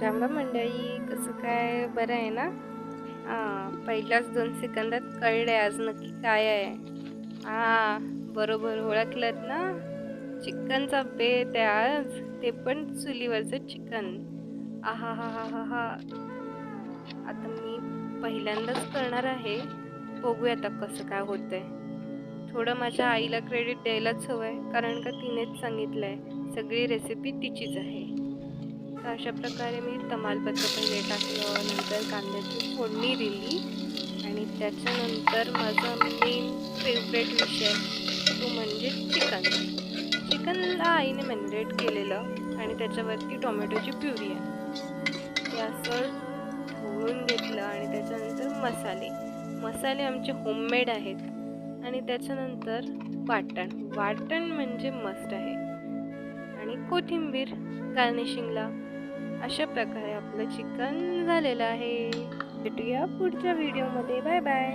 राम राम मंडळी, कसं काय? बरं आहे ना? पहिल्याच 2 सेकंदात कळलंय आज नक्की काय आहे. बरोबर ओळखलत ना? चिकनचा बेत आहे आज, ते पण चुलीवरचं चिकन. आहाहाहाहा! आता मी पहिल्यांदाच करणार आहे. बघूया आता कसं काय होतंय. थोडं माझ्या आईला क्रेडिट द्यायलाच हवंय, कारण का तिनेच सांगितलंय. सगळी रेसिपी तिचीच आहे. तर अशा प्रकारे मी तमालपत्र पहिले टाकलं, नंतर कांद्याची फोडणी दिली आणि त्याच्यानंतर माझा मेन फेवरेट विषय तो म्हणजे चिकन. चिकनला आईने मॅरिनेट केलेलं आणि त्याच्यावरती टोमॅटोची प्युरी आहे. ते असं ढवळून घेतलं आणि त्याच्यानंतर मसाले. मसाले आमचे होममेड आहेत आणि त्याच्यानंतर वाटण. वाटण म्हणजे मस्ट आहे आणि कोथिंबीर गार्निशिंगला. अशा प्रकारे आपलं चिकन झालेलं आहे. भेटूया पुढच्या व्हिडिओमध्ये. Bye bye.